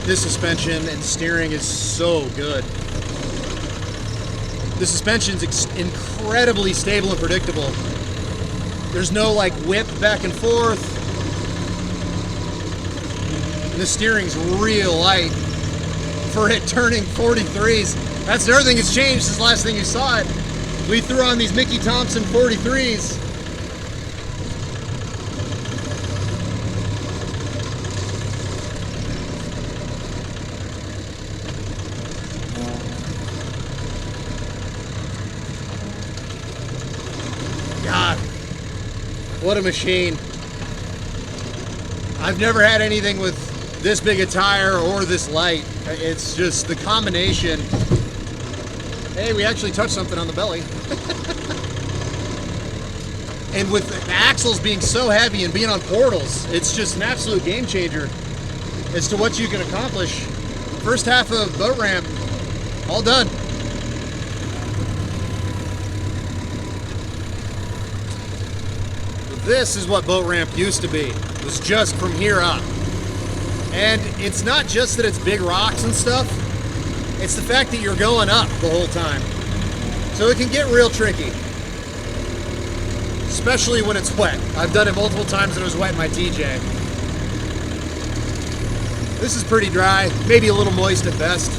This suspension and steering is so good. The suspension's incredibly stable and predictable. There's no like whip back and forth. And the steering's real light for it turning 43s. That's the other thing that's changed since the last thing you saw it. We threw on these Mickey Thompson 43s. God, what a machine. I've never had anything with this big a tire or this light. It's just the combination. Hey, we actually touched something on the belly. And with the axles being so heavy and being on portals, it's just an absolute game changer as to what you can accomplish. First half of boat ramp, all done. This is what boat ramp used to be. It was just from here up. And it's not just that it's big rocks and stuff, it's the fact that you're going up the whole time. So it can get real tricky, especially when it's wet. I've done it multiple times when it was wet in my TJ. This is pretty dry, maybe a little moist at best.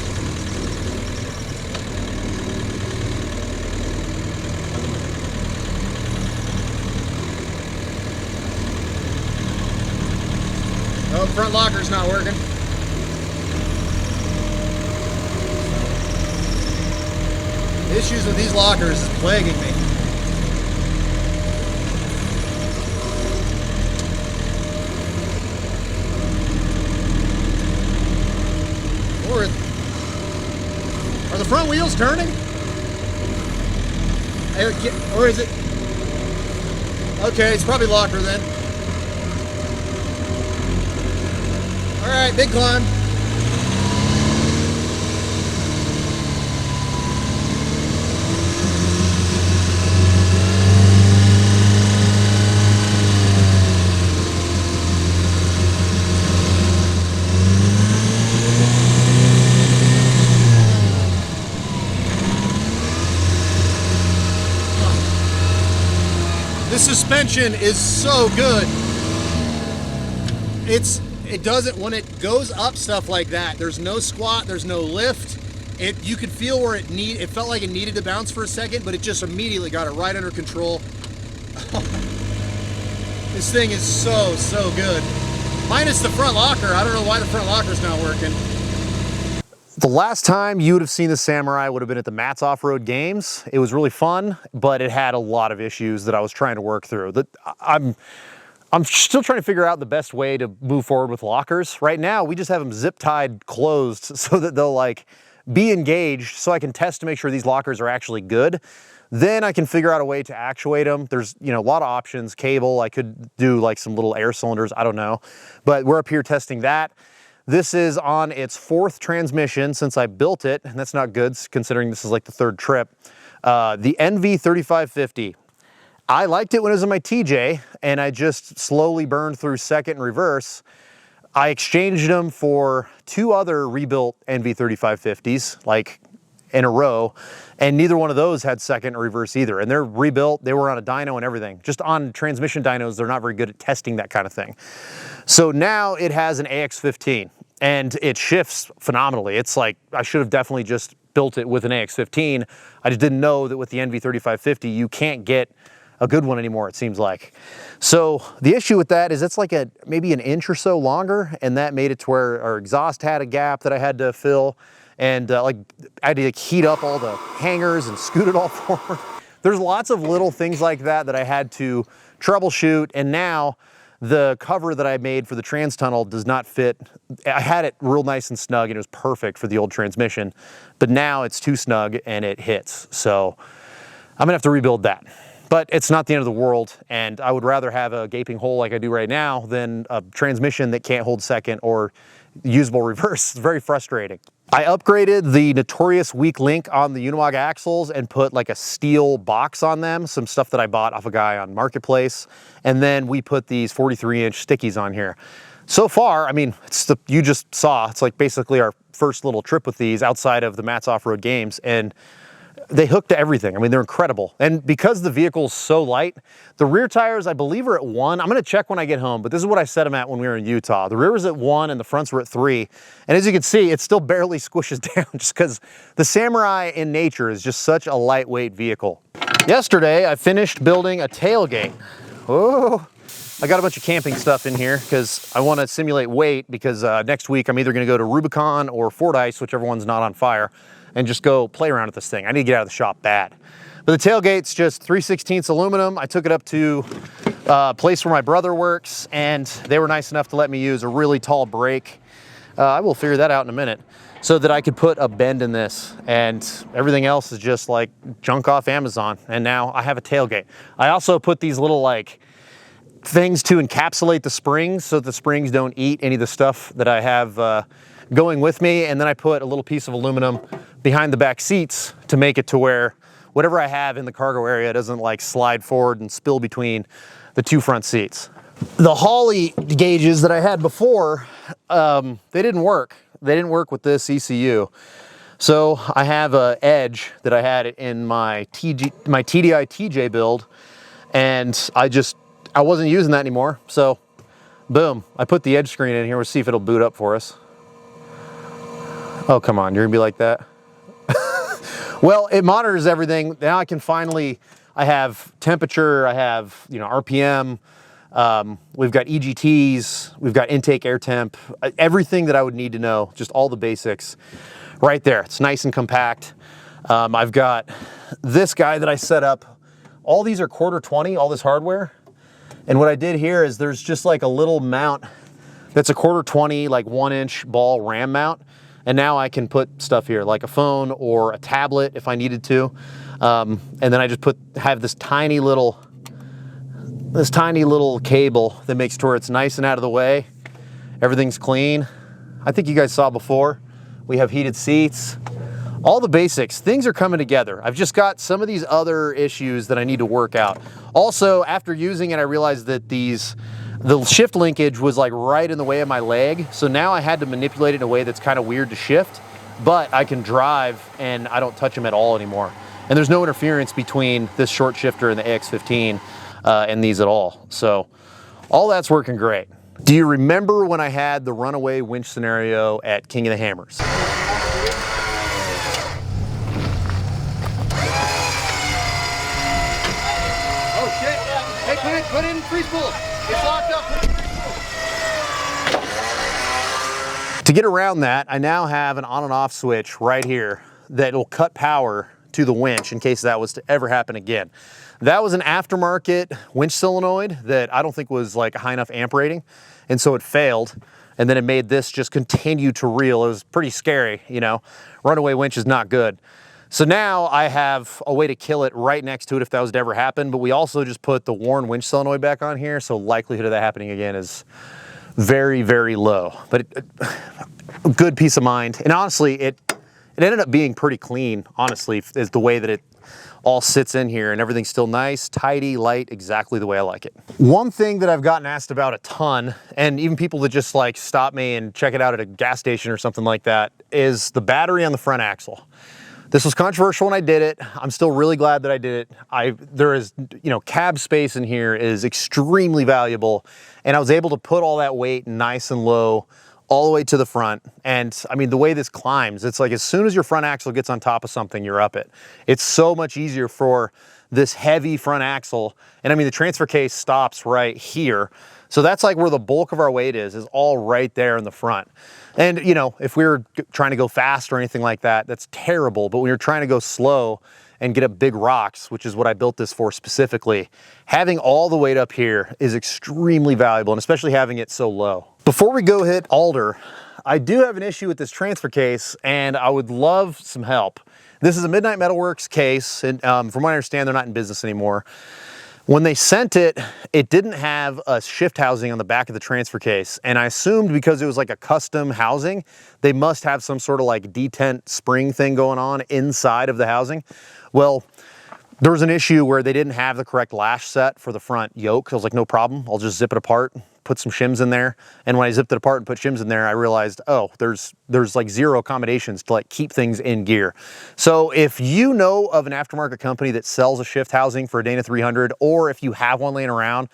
Oh, front locker's not working. Issues with these lockers is plaguing me. Are the front wheels turning? Or is it? Okay, it's probably locker then. All right, big climb. The suspension is so good. It doesn't, when it goes up stuff like that, there's no squat, there's no lift. You could feel where it felt like it needed to bounce for a second, but it just immediately got it right under control. This thing is so good. Minus the front locker. I don't know why the front locker's not working. The last time you would have seen the Samurai would have been at the Onx Offroad games. It was really fun, but it had a lot of issues that I was trying to work through. I'm still trying to figure out the best way to move forward with lockers. Right now, we just have them zip tied closed so that they'll like be engaged so I can test to make sure these lockers are actually good. Then I can figure out a way to actuate them. There's, you know, a lot of options. Cable, I could do like some little air cylinders, I don't know. But we're up here testing that. This is on its 4th transmission since I built it, and that's not good considering this is like the 3rd trip. The NV3550. I liked it when it was in my TJ, and I just slowly burned through 2nd and reverse. I exchanged them for 2 other rebuilt NV3550s, like in a row, and neither one of those had 2nd or reverse either. And they're rebuilt, they were on a dyno and everything. Just on transmission dynos, they're not very good at testing that kind of thing. So now it has an AX15, and it shifts phenomenally. It's like, I should have definitely just built it with an AX15. I just didn't know that with the NV3550, you can't get a good one anymore, it seems like. So the issue with that is it's like maybe an inch or so longer, and that made it to where our exhaust had a gap that I had to fill, and like I had to like heat up all the hangers and scoot it all forward. There's lots of little things like that that I had to troubleshoot, and now the cover that I made for the trans tunnel does not fit. I had it real nice and snug, and it was perfect for the old transmission, but now it's too snug and it hits. So I'm gonna have to rebuild that. But it's not the end of the world, and I would rather have a gaping hole like I do right now than a transmission that can't hold 2nd or usable reverse. It's very frustrating. I upgraded the notorious weak link on the Unimog axles and put like a steel box on them, some stuff that I bought off a guy on Marketplace, and then we put these 43-inch stickies on here. So far, I mean, you just saw, it's like basically our first little trip with these outside of the Matt's Off-Road Games, and they hook to everything. I mean, they're incredible. And because the vehicle's so light, the rear tires, I believe, are at 1. I'm gonna check when I get home, but this is what I set them at when we were in Utah. The rear was at 1 and the fronts were at 3. And as you can see, it still barely squishes down just because the Samurai in nature is just such a lightweight vehicle. Yesterday, I finished building a tailgate. Oh, I got a bunch of camping stuff in here because I want to simulate weight because next week I'm either going to go to Rubicon or Fordyce, whichever one's not on fire, and just go play around with this thing. I need to get out of the shop bad. But the tailgate's just 3/16 aluminum. I took it up to a place where my brother works, and they were nice enough to let me use a really tall brake. I will figure that out in a minute, so that I could put a bend in this, and everything else is just like junk off Amazon. And now I have a tailgate. I also put these little like things to encapsulate the springs so that the springs don't eat any of the stuff that I have going with me. And then I put a little piece of aluminum behind the back seats to make it to where whatever I have in the cargo area doesn't like slide forward and spill between the 2 front seats. The Holley gauges that I had before, they didn't work. They didn't work with this ECU. So I have a Edge that I had in my TDI TJ build, and I wasn't using that anymore. So boom, I put the Edge screen in here. We'll see if it'll boot up for us. Oh, come on, you're gonna be like that? Well, it monitors everything. Now I can finally, I have temperature, I have, you know, RPM, we've got EGTs, we've got intake air temp, everything that I would need to know, just all the basics right there. It's nice and compact. I've got this guy that I set up. All these are 1/4-20, all this hardware. And what I did here is there's just like a little mount that's a 1/4-20, like 1-inch ball ram mount. And now I can put stuff here like a phone or a tablet if I needed to. And then I just have this tiny little cable that makes sure it's nice and out of the way. Everything's clean. I think you guys saw before. We have heated seats. All the basics. Things are coming together. I've just got some of these other issues that I need to work out. Also, after using it, I realized that the shift linkage was like right in the way of my leg. So now I had to manipulate it in a way that's kind of weird to shift, but I can drive and I don't touch them at all anymore. And there's no interference between this short shifter and the AX15 and these at all. So all that's working great. Do you remember when I had the runaway winch scenario at King of the Hammers? Oh shit, yeah. Hey, put in freeze pull. It's locked up. To get around that, I now have an on and off switch right here that will cut power to the winch in case that was to ever happen again. That was an aftermarket winch solenoid that I don't think was like a high enough amp rating, and so it failed. And then it made this just continue to reel. It was pretty scary, you know. Runaway winch is not good. So now I have a way to kill it right next to it if that was to ever happen, but we also just put the worn winch solenoid back on here, so likelihood of that happening again is very, very low. But good peace of mind. And honestly, it ended up being pretty clean, honestly, is the way that it all sits in here, and everything's still nice, tidy, light, exactly the way I like it. One thing that I've gotten asked about a ton, and even people that just like stop me and check it out at a gas station or something like that, is the battery on the front axle. This was controversial when I did it. I'm still really glad that I did it. There is, you know, cab space in here is extremely valuable, and I was able to put all that weight nice and low all the way to the front. And I mean, the way this climbs, it's like as soon as your front axle gets on top of something, you're up it. It's so much easier for this heavy front axle. And I mean, the transfer case stops right here. So that's like where the bulk of our weight is all right there in the front. And you know, if we were trying to go fast or anything like that, that's terrible. But when you're trying to go slow and get up big rocks, which is what I built this for specifically, having all the weight up here is extremely valuable, and especially having it so low. Before we go hit Alder, I do have an issue with this transfer case, and I would love some help. This is a Midnight Metalworks case, and from what I understand, they're not in business anymore. When they sent it, it didn't have a shift housing on the back of the transfer case, and I assumed because it was like a custom housing, they must have some sort of like detent spring thing going on inside of the housing. Well, There was an issue where they didn't have the correct lash set for the front yoke. I was like, no problem, I'll just zip it apart, put some shims in there. And when I zipped it apart and put shims in there, I realized, oh, there's like zero accommodations to like keep things in gear. So if you know of an aftermarket company that sells a shift housing for a Dana 300, or if you have one laying around,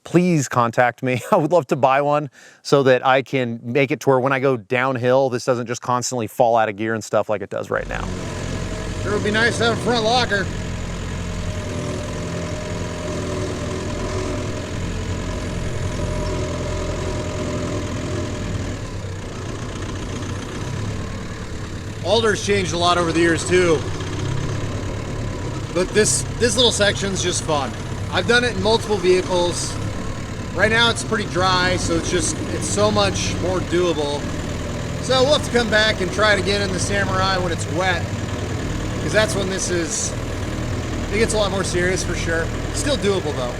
please contact me. I would love to buy one so that I can make it to where when I go downhill, this doesn't just constantly fall out of gear and stuff like it does right now. Sure would be nice to have a front locker. Alder's changed a lot over the years too, but this little section's just fun. I've done it in multiple vehicles. Right now it's pretty dry, so it's so much more doable. So we'll have to come back and try it again in the Samurai when it's wet, because that's when it gets a lot more serious for sure. Still doable though.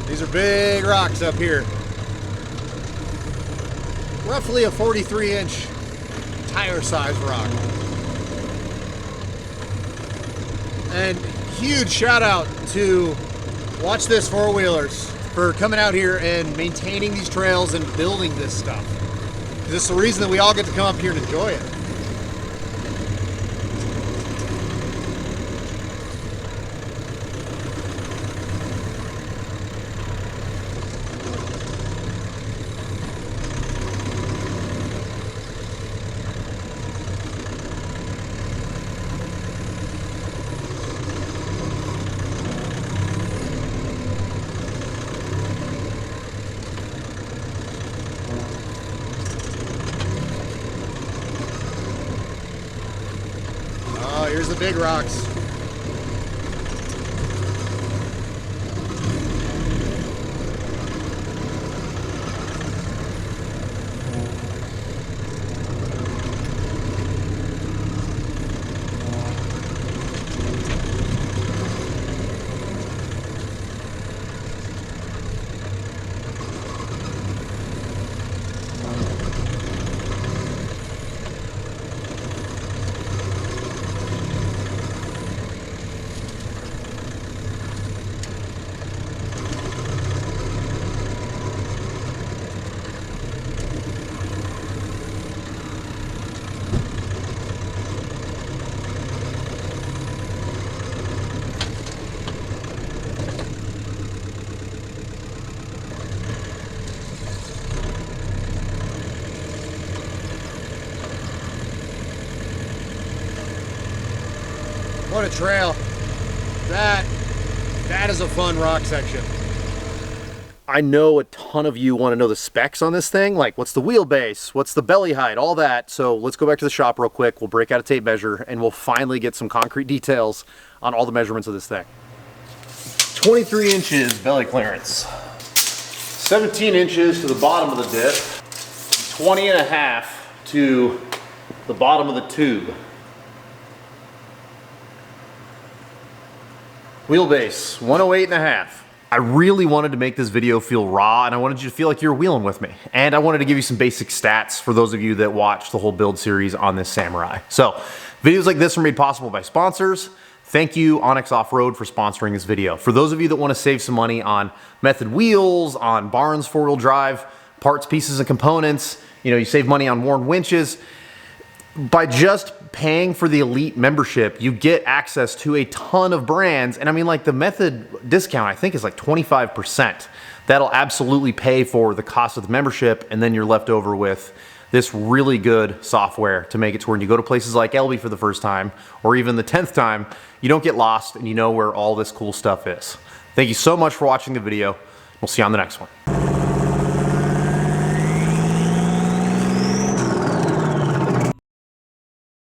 These are big rocks up here. Roughly a 43-inch tire size rock. And huge shout out to Watch This four-wheelers for coming out here and maintaining these trails and building this stuff. This is the reason that we all get to come up here and enjoy it. Here's the big rocks. What a trail. That is a fun rock section. I know a ton of you want to know the specs on this thing, like what's the wheelbase, what's the belly height, all that. So let's go back to the shop real quick. We'll break out a tape measure and we'll finally get some concrete details on all the measurements of this thing. 23 inches belly clearance, 17 inches to the bottom of the dip, 20 and a half to the bottom of the tube. Wheelbase, 108.5. I really wanted to make this video feel raw, and I wanted you to feel like you were wheeling with me. And I wanted to give you some basic stats for those of you that watch the whole build series on this Samurai. So, videos like this are made possible by sponsors. Thank you, Onx Offroad, for sponsoring this video. For those of you that want to save some money on method wheels, on Barnes four-wheel drive, parts, pieces, and components, you save money on worn winches. By just paying for the Elite membership, you get access to a ton of brands. And I mean, like, the method discount, I think, is like 25%. That'll absolutely pay for the cost of the membership, and then you're left over with this really good software to make it to where when you go to places like Elby for the first time, or even the 10th time, you don't get lost and you know where all this cool stuff is. Thank you so much for watching the video. We'll see you on the next one.